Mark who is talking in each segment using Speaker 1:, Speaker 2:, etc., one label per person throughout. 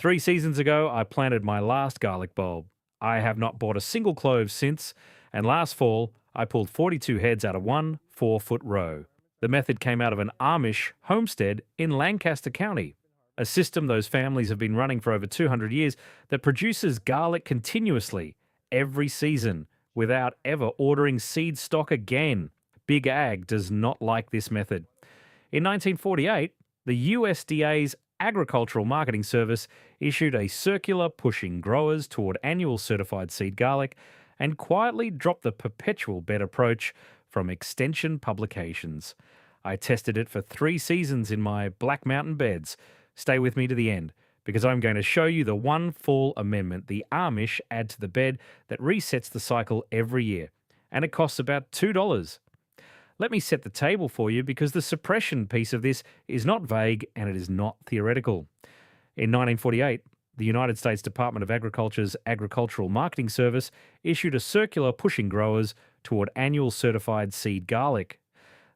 Speaker 1: 3 seasons ago, I planted my last garlic bulb. I have not bought a single clove since, and last fall, I pulled 42 heads out of one 4-foot row. The method came out of an Amish homestead in Lancaster County, a system those families have been running for over 200 years that produces garlic continuously every season without ever ordering seed stock again. Big Ag does not like this method. In 1948, the USDA's Agricultural Marketing Service issued a circular pushing growers toward annual certified seed garlic and quietly dropped the perpetual bed approach from extension publications. I tested it for 3 seasons in my Black Mountain beds. Stay with me to the end, because I'm going to show you the one fall amendment the Amish add to the bed that resets the cycle every year, and it costs about $2. Let me set the table for you, because the suppression piece of this is not vague and it is not theoretical. In 1948, the United States Department of Agriculture's Agricultural Marketing Service issued a circular pushing growers toward annual certified seed garlic.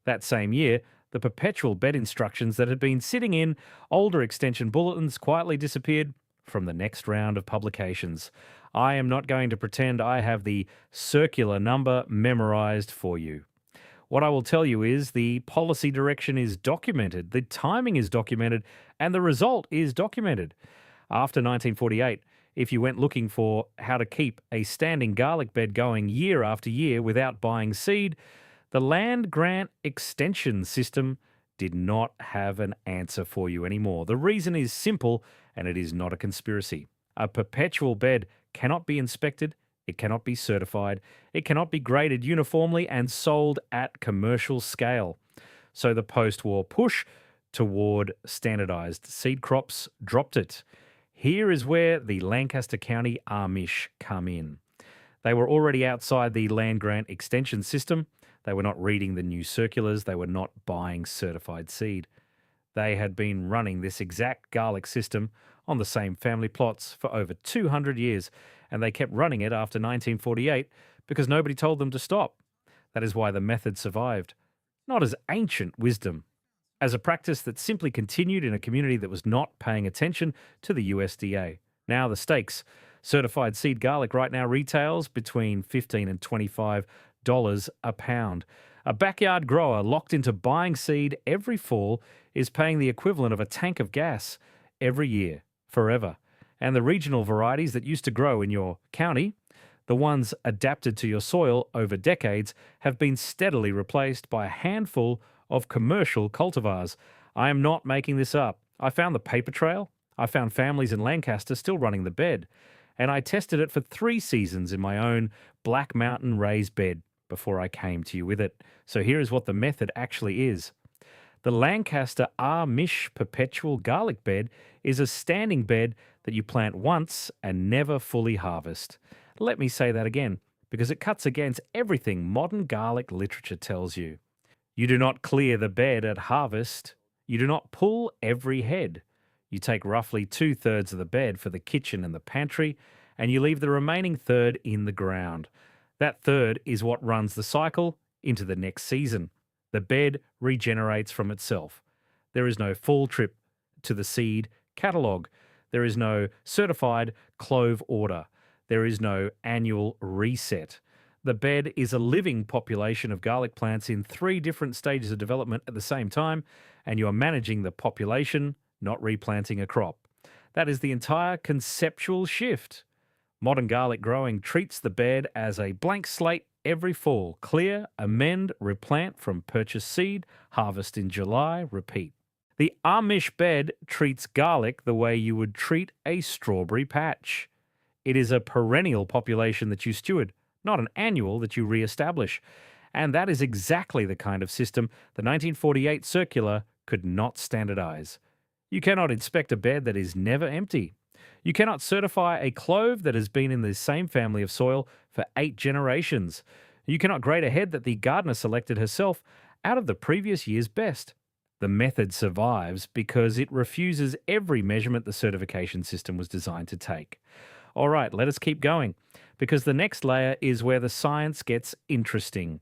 Speaker 1: That same year, the perpetual bed instructions that had been sitting in older extension bulletins quietly disappeared from the next round of publications. I am not going to pretend I have the circular number memorized for you. What I will tell you is the policy direction is documented, the timing is documented, and the result is documented. After 1948, if you went looking for how to keep a standing garlic bed going year after year without buying seed, the land grant extension system did not have an answer for you anymore. The reason is simple, and it is not a conspiracy. A perpetual bed cannot be inspected, it cannot be certified, it cannot be graded uniformly and sold at commercial scale. So the post-war push toward standardized seed crops dropped it. Here is where the Lancaster County Amish come in. They were already outside the land grant extension system. They were not reading the new circulars. They were not buying certified seed. They had been running this exact garlic system on the same family plots for over 200 years, and they kept running it after 1948 because nobody told them to stop. That is why the method survived, not as ancient wisdom, as a practice that simply continued in a community that was not paying attention to the USDA. Now the stakes. Certified seed garlic right now retails between $15 and $25 a pound. A backyard grower locked into buying seed every fall is paying the equivalent of a tank of gas every year, forever. And the regional varieties that used to grow in your county, the ones adapted to your soil over decades, have been steadily replaced by a handful of commercial cultivars. I am not making this up. I found the paper trail. I found families in Lancaster still running the bed. And I tested it for 3 seasons in my own Black Mountain raised bed before I came to you with it. So here is what the method actually is. The Lancaster Amish perpetual garlic bed is a standing bed that you plant once and never fully harvest. Let me say that again, because it cuts against everything modern garlic literature tells you. You do not clear the bed at harvest. You do not pull every head. You take roughly 2/3 of the bed for the kitchen and the pantry, and you leave the remaining third in the ground. That third is what runs the cycle into the next season. The bed regenerates from itself. There is no fall trip to the seed catalogue. There is no certified clove order. There is no annual reset. The bed is a living population of garlic plants in 3 different stages of development at the same time, and you are managing the population, not replanting a crop. That is the entire conceptual shift. Modern garlic growing treats the bed as a blank slate every fall. Clear, amend, replant from purchased seed, harvest in July, repeat. The Amish bed treats garlic the way you would treat a strawberry patch. It is a perennial population that you steward, not an annual that you re-establish. And that is exactly the kind of system the 1948 circular could not standardize. You cannot inspect a bed that is never empty. You cannot certify a clove that has been in the same family of soil for 8 generations. You cannot grade a head that the gardener selected herself out of the previous year's best. The method survives because it refuses every measurement the certification system was designed to take. All right, let us keep going, because the next layer is where the science gets interesting.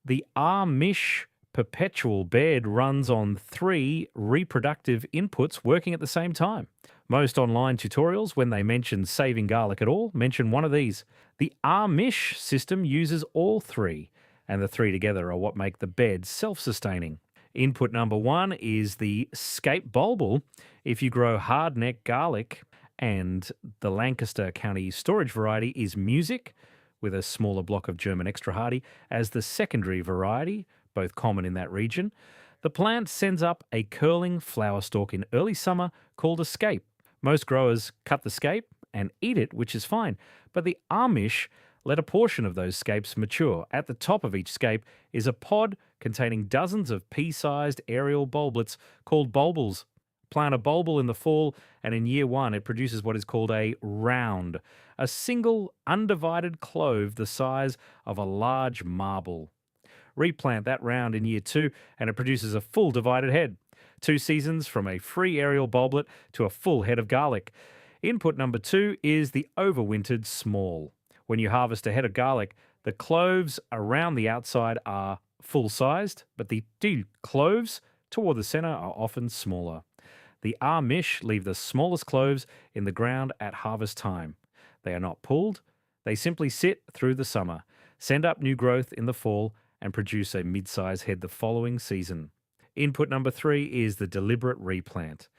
Speaker 1: The Amish perpetual bed runs on 3 reproductive inputs working at the same time. Most online tutorials, when they mention saving garlic at all, mention one of these. The Amish system uses all three, and the three together are what make the bed self-sustaining. Input number one is the scape bulbul. If you grow hardneck garlic, and the Lancaster County storage variety is music, with a smaller block of German extra hardy as the secondary variety, both common in that region, the plant sends up a curling flower stalk in early summer called a scape. Most growers cut the scape and eat it, which is fine, but the Amish let a portion of those scapes mature. At the top of each scape is a pod containing dozens of pea-sized aerial bulblets called bulbuls. Plant a bulbul in the fall, and in year one it produces what is called a round, a single undivided clove the size of a large marble. Replant that round in year two, and it produces a full divided head. 2 seasons from a free aerial bulblet to a full head of garlic. Input number two is the overwintered small. When you harvest a head of garlic, the cloves around the outside are full-sized, but the two cloves toward the center are often smaller. The Amish leave the smallest cloves in the ground at harvest time. They are not pulled. They simply sit through the summer, send up new growth in the fall, and produce a mid-size head the following season. Input number three is the deliberate replant.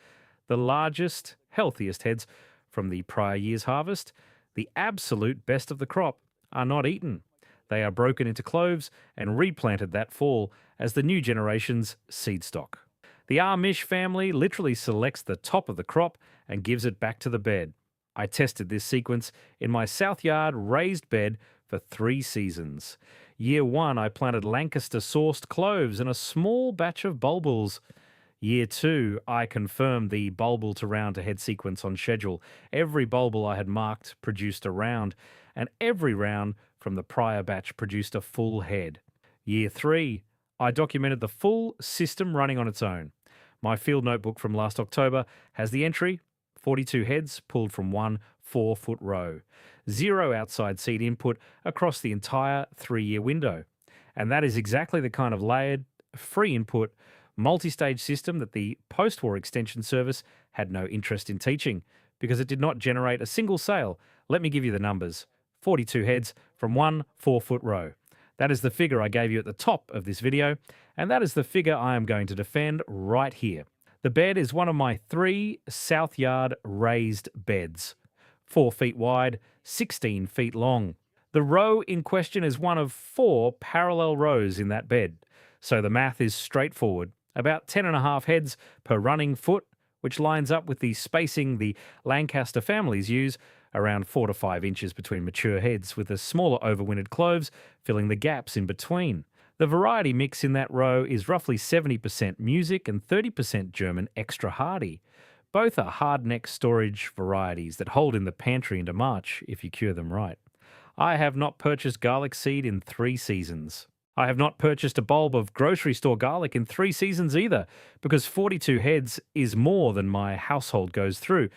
Speaker 1: The largest, healthiest heads from the prior year's harvest, the absolute best of the crop, are not eaten. They are broken into cloves and replanted that fall as the new generation's seed stock. The Amish family literally selects the top of the crop and gives it back to the bed. I tested this sequence in my south yard raised bed for 3 seasons. Year one, I planted Lancaster-sourced cloves and a small batch of bulbuls. Year two, I confirmed the bulbul to round to head sequence on schedule. Every bulbul I had marked produced a round, and every round from the prior batch produced a full head. Year three, I documented the full system running on its own. My field notebook from last October has the entry, 42 heads pulled from one 4-foot row. 0 outside seed input across the entire 3-year window. And that is exactly the kind of layered, free input, multi-stage system that the post-war extension service had no interest in teaching because it did not generate a single sale. Let me give you the numbers. 42 heads from one 4-foot row. That is the figure I gave you at the top of this video, and that is the figure I am going to defend right here. The bed is one of my 3 south yard raised beds, 4 feet wide, 16 feet long. The row in question is one of 4 parallel rows in that bed, so the math is straightforward. About 10.5 heads per running foot, which lines up with the spacing the Lancaster families use, around 4 to 5 inches between mature heads, with the smaller overwintered cloves filling the gaps in between. The variety mix in that row is roughly 70% music and 30% German extra hardy. Both are hardneck storage varieties that hold in the pantry into March if you cure them right. I have not purchased garlic seed in 3 seasons. I have not purchased a bulb of grocery store garlic in 3 seasons either, because 42 heads is more than my household goes through,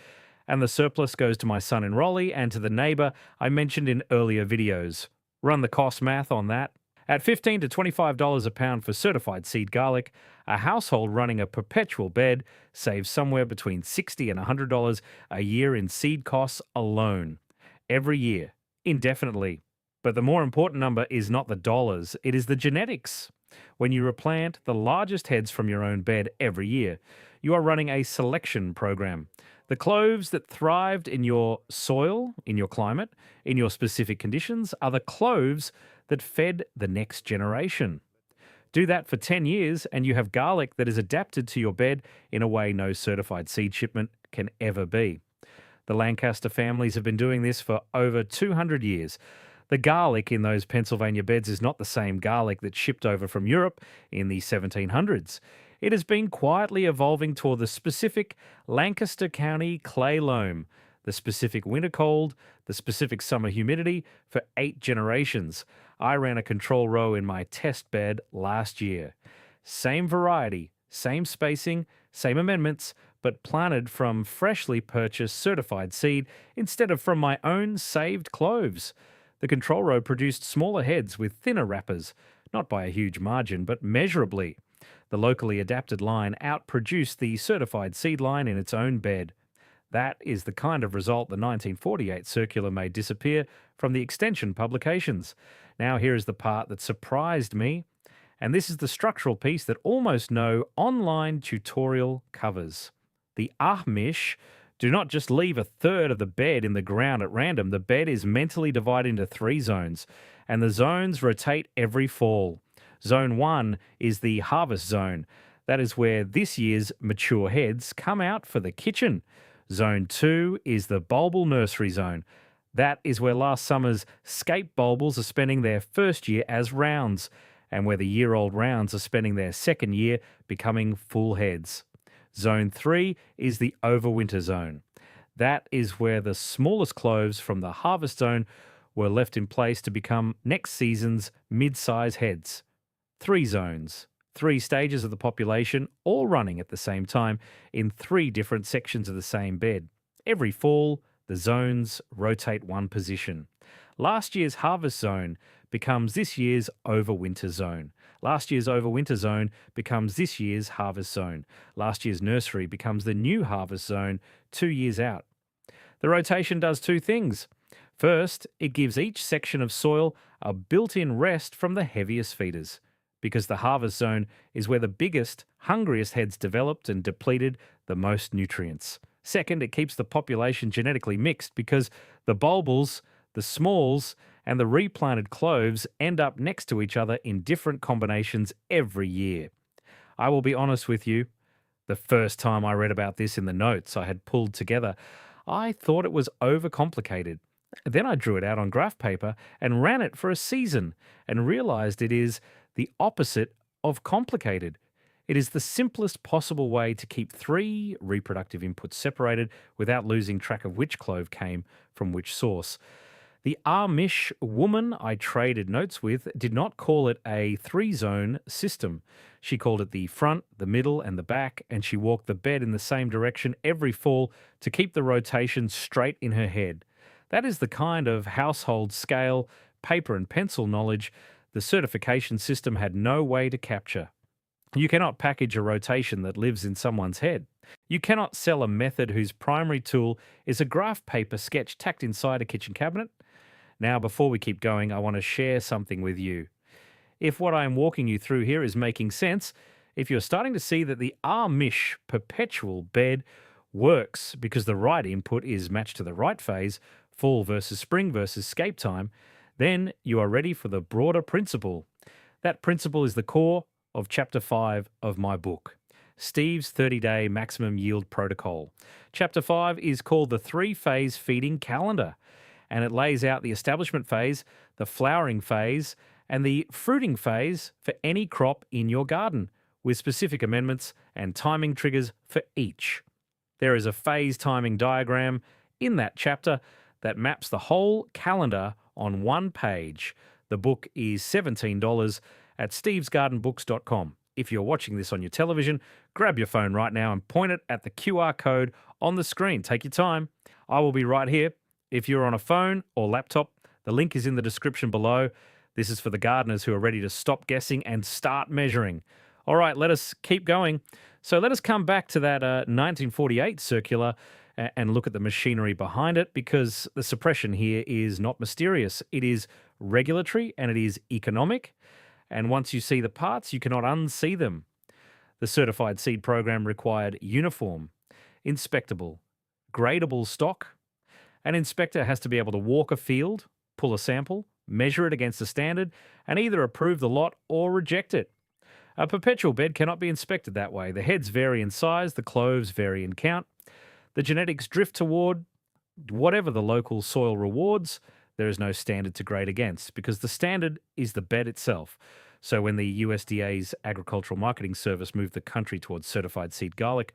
Speaker 1: and the surplus goes to my son in Raleigh and to the neighbour I mentioned in earlier videos. Run the cost math on that. At $15 to $25 a pound for certified seed garlic, a household running a perpetual bed saves somewhere between $60 and $100 a year in seed costs alone. Every year, indefinitely. But the more important number is not the dollars, it is the genetics. When you replant the largest heads from your own bed every year, you are running a selection program. The cloves that thrived in your soil, in your climate, in your specific conditions, are the cloves that fed the next generation. Do that for 10 years and you have garlic that is adapted to your bed in a way no certified seed shipment can ever be. The Lancaster families have been doing this for over 200 years. The garlic in those Pennsylvania beds is not the same garlic that shipped over from Europe in the 1700s. It has been quietly evolving toward the specific Lancaster County clay loam, the specific winter cold, the specific summer humidity for 8 generations. I ran a control row in my test bed last year. Same variety, same spacing, same amendments, but planted from freshly purchased certified seed instead of from my own saved cloves. The control row produced smaller heads with thinner wrappers, not by a huge margin, but measurably. The locally adapted line outproduced the certified seed line in its own bed. That is the kind of result the 1948 circular made disappear from the extension publications. Now, here is the part that surprised me, and this is the structural piece that almost no online tutorial covers. The Amish do not just leave a third of the bed in the ground at random. The bed is mentally divided into 3 zones, and the zones rotate every fall. Zone 1 is the harvest zone. That is where this year's mature heads come out for the kitchen. Zone 2 is the bulbal nursery zone. That is where last summer's scape bulbals are spending their first year as rounds, and where the year-old rounds are spending their second year becoming full heads. Zone 3 is the overwinter zone. That is where the smallest cloves from the harvest zone were left in place to become next season's mid-size heads. 3 zones, 3 stages of the population, all running at the same time in 3 different sections of the same bed. Every fall, the zones rotate 1 position. Last year's harvest zone becomes this year's overwinter zone. Last year's overwinter zone becomes this year's harvest zone. Last year's nursery becomes the new harvest zone 2 years out. The rotation does 2 things. First, it gives each section of soil a built-in rest from the heaviest feeders, because the harvest zone is where the biggest, hungriest heads developed and depleted the most nutrients. Second, it keeps the population genetically mixed because the bulbals, the smalls, and the replanted cloves end up next to each other in different combinations every year. I will be honest with you, the first time I read about this in the notes I had pulled together, I thought it was overcomplicated. Then I drew it out on graph paper and ran it for a season and realized it is the opposite of complicated. It is the simplest possible way to keep 3 reproductive inputs separated without losing track of which clove came from which source. The Amish woman I traded notes with did not call it a 3-zone system. She called it the front, the middle, and the back, and she walked the bed in the same direction every fall to keep the rotation straight in her head. That is the kind of household scale, paper and pencil knowledge the certification system had no way to capture. You cannot package a rotation that lives in someone's head. You cannot sell a method whose primary tool is a graph paper sketch tacked inside a kitchen cabinet. Now, before we keep going, I want to share something with you. If what I am walking you through here is making sense, if you're starting to see that the Amish perpetual bed works because the right input is matched to the right phase, fall versus spring versus scape time, then you are ready for the broader principle. That principle is the core of Chapter 5 of my book, Steve's 30-Day Maximum Yield Protocol. Chapter 5 is called the 3-Phase Feeding Calendar, and it lays out the establishment phase, the flowering phase, and the fruiting phase for any crop in your garden, with specific amendments and timing triggers for each. There is a phase timing diagram in that chapter that maps the whole calendar on 1 page. The book is $17 at stevesgardenbooks.com. If you're watching this on your television, grab your phone right now and point it at the QR code on the screen. Take your time. I will be right here. If you're on a phone or laptop, the link is in the description below. This is for the gardeners who are ready to stop guessing and start measuring. All right, let us keep going. So let us come back to that 1948 circular and look at the machinery behind it, because the suppression here is not mysterious. It is regulatory and it is economic. And once you see the parts, you cannot unsee them. The certified seed program required uniform, inspectable, gradable stock. An inspector has to be able to walk a field, pull a sample, measure it against a standard, and either approve the lot or reject it. A perpetual bed cannot be inspected that way. The heads vary in size, the cloves vary in count. The genetics drift toward whatever the local soil rewards. There is no standard to grade against, because the standard is the bed itself. So when the USDA's Agricultural Marketing Service moved the country towards certified seed garlic,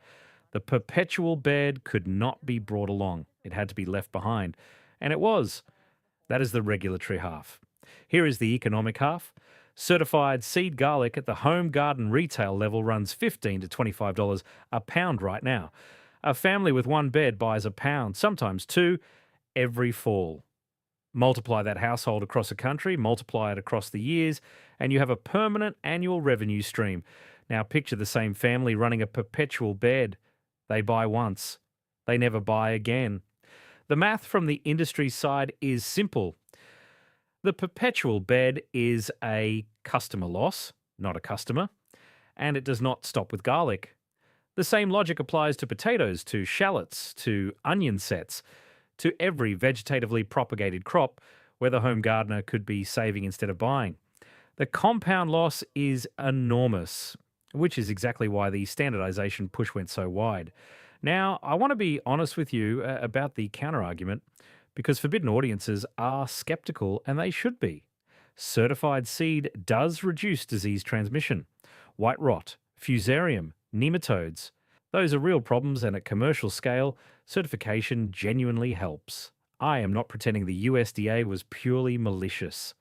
Speaker 1: the perpetual bed could not be brought along. It had to be left behind. And it was. That is the regulatory half. Here is the economic half. Certified seed garlic at the home garden retail level runs $15 to $25 a pound right now. A family with 1 bed buys a pound, sometimes 2, every fall. Multiply that household across a country, multiply it across the years, and you have a permanent annual revenue stream. Now picture the same family running a perpetual bed. They buy once. They never buy again. The math from the industry side is simple. The perpetual bed is a customer loss, not a customer, and it does not stop with garlic. The same logic applies to potatoes, to shallots, to onion sets, to every vegetatively propagated crop where the home gardener could be saving instead of buying. The compound loss is enormous, which is exactly why the standardization push went so wide. Now, I want to be honest with you about the counterargument because forbidden audiences are skeptical and they should be. Certified seed does reduce disease transmission. White rot, fusarium, nematodes. Those are real problems, and at commercial scale, certification genuinely helps. I am not pretending the USDA was purely malicious.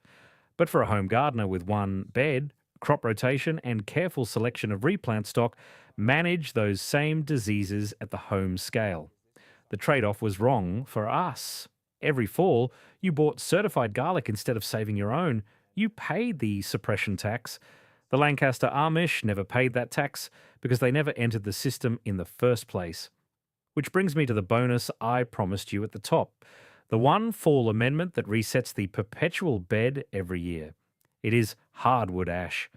Speaker 1: But for a home gardener with one bed, crop rotation and careful selection of replant stock manage those same diseases at the home scale. The trade-off was wrong for us. Every fall, you bought certified garlic instead of saving your own. You paid the suppression tax. The Lancaster Amish never paid that tax because they never entered the system in the first place. Which brings me to the bonus I promised you at the top. The one fall amendment that resets the perpetual bed every year. It is hardwood ash.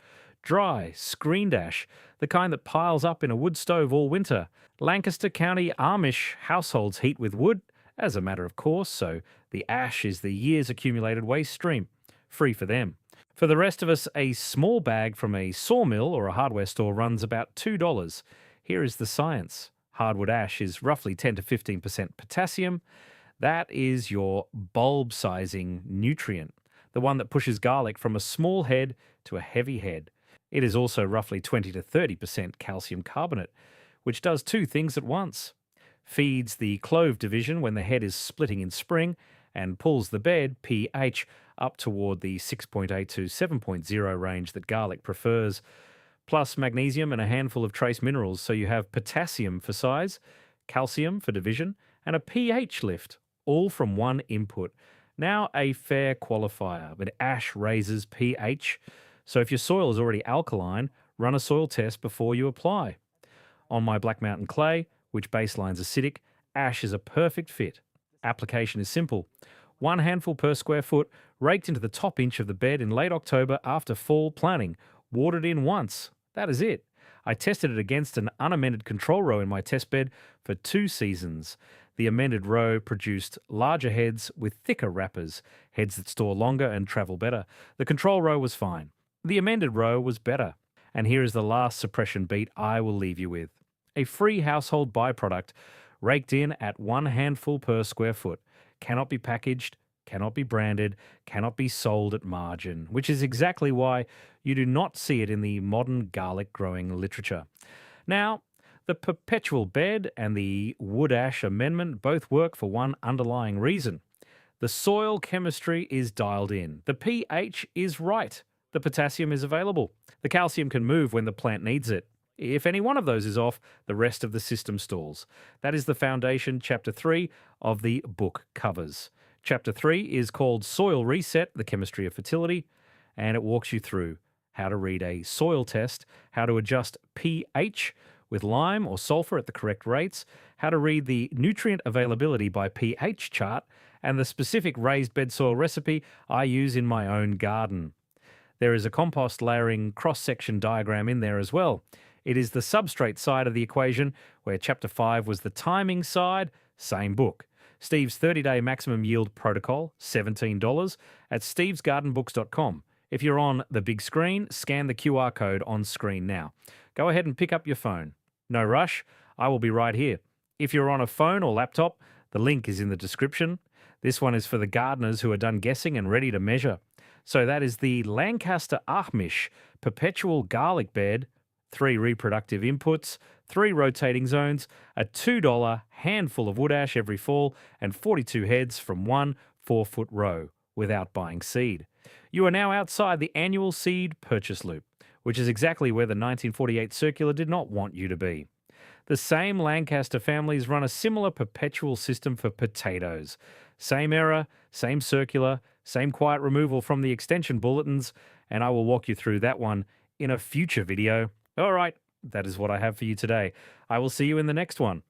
Speaker 1: Dry, screened ash, the kind that piles up in a wood stove all winter. Lancaster County Amish households heat with wood, as a matter of course, so the ash is the year's accumulated waste stream. Free for them. For the rest of us, a small bag from a sawmill or a hardware store runs about $2. Here is the science. Hardwood ash is roughly 10 to 15% potassium. That is your bulb sizing nutrient, the one that pushes garlic from a small head to a heavy head. It is also roughly 20 to 30% calcium carbonate, which does two things at once. Feeds the clove division when the head is splitting in spring and pulls the bed, pH, up toward the 6.8 to 7.0 range that garlic prefers, plus magnesium and a handful of trace minerals, so you have potassium for size, calcium for division, and a pH lift, all from one input. Now a fair qualifier, but ash raises pH, so if your soil is already alkaline, run a soil test before you apply. On my Black Mountain clay, which baseline's acidic, ash is a perfect fit. Application is simple. 1 handful per square foot, raked into the top inch of the bed in late October after fall planting, watered in once. That is it. I tested it against an unamended control row in my test bed for 2 seasons. The amended row produced larger heads with thicker wrappers, heads that store longer and travel better. The control row was fine. The amended row was better. And here is the last suppression beat I will leave you with. A free household byproduct, raked in at 1 handful per square foot. Cannot be packaged, cannot be branded, cannot be sold at margin, which is exactly why you do not see it in the modern garlic growing literature. Now, the perpetual bed and the wood ash amendment both work for one underlying reason. The soil chemistry is dialed in. The pH is right. The potassium is available. The calcium can move when the plant needs it. If any one of those is off, the rest of the system stalls. That is the foundation Chapter 3 of the book covers. Chapter 3 is called Soil Reset, the Chemistry of Fertility, and it walks you through how to read a soil test, how to adjust pH with lime or sulfur at the correct rates, how to read the nutrient availability by pH chart, and the specific raised bed soil recipe I use in my own garden. There is a compost layering cross-section diagram in there as well. It is the substrate side of the equation, where Chapter 5 was the timing side, same book. Steve's 30-day maximum yield protocol, $17 at stevesgardenbooks.com. If you're on the big screen, scan the QR code on screen now. Go ahead and pick up your phone. No rush, I will be right here. If you're on a phone or laptop, the link is in the description. This one is for the gardeners who are done guessing and ready to measure. So that is the Lancaster Amish perpetual garlic bed, 3 reproductive inputs, 3 rotating zones, a $2 handful of wood ash every fall, and 42 heads from 1 4-foot row without buying seed. You are now outside the annual seed purchase loop, which is exactly where the 1948 circular did not want you to be. The same Lancaster families run a similar perpetual system for potatoes. Same error, same circular, same quiet removal from the extension bulletins, and I will walk you through that one in a future video. All right, that is what I have for you today. I will see you in the next one.